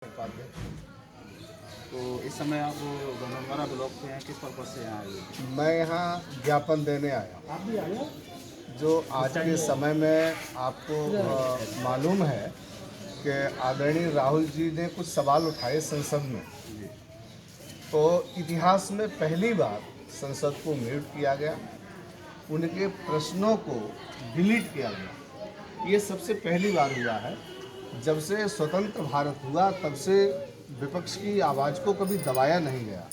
तो इस समय आप गंगनवारा ब्लॉक पे हैं, किस पर्पज से यहाँ आए? मैं यहाँ ज्ञापन देने आया हूँ। आप भी आए हो? जो आज के समय में आपको मालूम है कि आदरणीय राहुल जी ने कुछ सवाल उठाए संसद में, तो इतिहास में पहली बार संसद को म्यूट किया गया, उनके प्रश्नों को डिलीट किया गया। ये सबसे पहली बार हुआ है। जब से स्वतंत्र भारत हुआ तब से विपक्ष की आवाज़ को कभी दबाया नहीं गया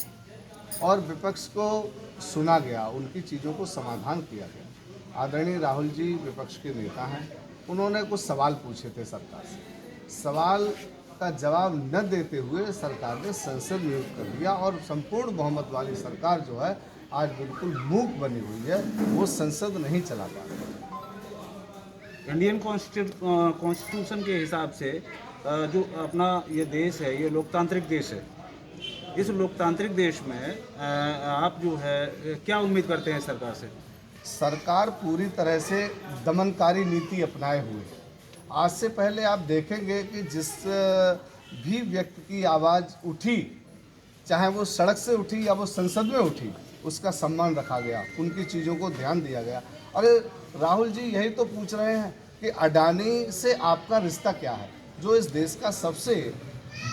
और विपक्ष को सुना गया, उनकी चीज़ों को समाधान किया गया। आदरणीय राहुल जी विपक्ष के नेता हैं, उन्होंने कुछ सवाल पूछे थे सरकार से। सवाल का जवाब न देते हुए सरकार ने संसद म्यूट कर दिया और संपूर्ण बहुमत वाली सरकार जो है आज बिल्कुल मूक बनी हुई है, वो संसद नहीं चला पा रही। इंडियन कॉन्स्टिट्यूशन के हिसाब से जो अपना ये देश है, ये लोकतांत्रिक देश है। इस लोकतांत्रिक देश में आप जो है क्या उम्मीद करते हैं सरकार से? सरकार पूरी तरह से दमनकारी नीति अपनाए हुए है। आज से पहले आप देखेंगे कि जिस भी व्यक्ति की आवाज़ उठी, चाहे वो सड़क से उठी या वो संसद में उठी, उसका सम्मान रखा गया, उनकी चीज़ों को ध्यान दिया गया। अरे राहुल जी यही तो पूछ रहे हैं कि अडानी से आपका रिश्ता क्या है? जो इस देश का सबसे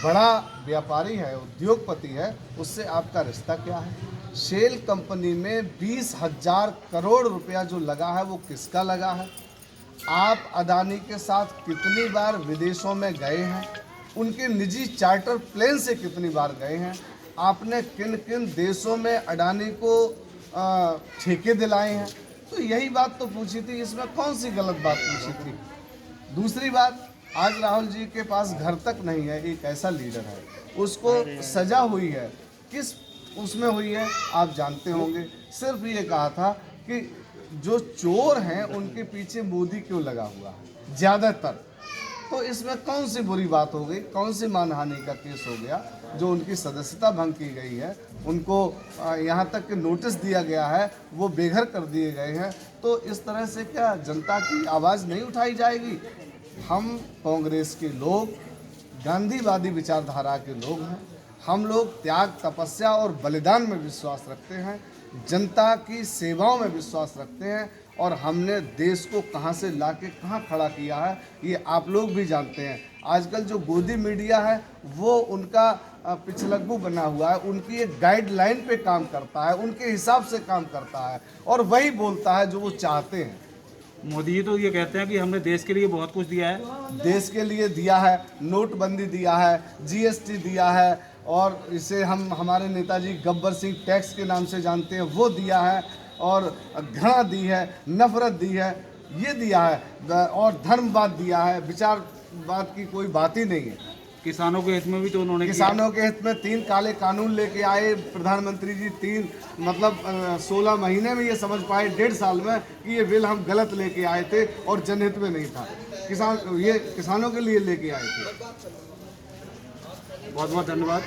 बड़ा व्यापारी है, उद्योगपति है, उससे आपका रिश्ता क्या है? शेल कंपनी में 20,000 करोड़ रुपया जो लगा है वो किसका लगा है? आप अडानी के साथ कितनी बार विदेशों में गए हैं? उनके निजी चार्टर प्लेन से कितनी बार गए हैं? आपने किन किन देशों में अडानी को ठेके दिलाए हैं? तो यही बात तो पूछी थी, इसमें कौन सी गलत बात पूछी थी? दूसरी बात, आज राहुल जी के पास घर तक नहीं है, एक ऐसा लीडर है, उसको सजा हुई है, किस उसमें हुई है आप जानते होंगे। सिर्फ ये कहा था कि जो चोर हैं उनके पीछे मोदी क्यों लगा हुआ है ज़्यादातर। तो इसमें कौन सी बुरी बात हो गई, कौन सी मानहानि का केस हो गया? जो उनकी सदस्यता भंग की गई है, उनको यहाँ तक कि नोटिस दिया गया है, वो बेघर कर दिए गए हैं। तो इस तरह से क्या जनता की आवाज़ नहीं उठाई जाएगी? हम कांग्रेस के लोग गांधीवादी विचारधारा के लोग हैं। हम लोग त्याग, तपस्या और बलिदान में विश्वास रखते हैं, जनता की सेवाओं में विश्वास रखते हैं और हमने देश को कहां से लाके कहां खड़ा किया है ये आप लोग भी जानते हैं। आजकल जो गोदी मीडिया है वो उनका पिछलग्गू बना हुआ है, उनकी एक गाइडलाइन पे काम करता है, उनके हिसाब से काम करता है और वही बोलता है जो वो चाहते हैं। मोदी जी तो ये कहते हैं कि हमने देश के लिए बहुत कुछ दिया है। देश के लिए दिया है, नोटबंदी दिया है, जीएसटी दिया है और इसे हम हमारे नेताजी गब्बर सिंह टैक्स के नाम से जानते हैं, वो दिया है और घृणा दी है, नफरत दी है, ये दिया है और धर्मवाद दिया है, विचारवाद की कोई बात ही नहीं है। किसानों के हित में भी तो उन्होंने किसानों के हित में 3 काले कानून लेके आए प्रधानमंत्री जी। 3 मतलब 16 महीने में ये समझ पाए, 1.5 साल में, कि ये बिल हम गलत लेके आए थे और जनहित में नहीं था। ये किसानों के लिए लेके आए थे। बहुत बहुत धन्यवाद।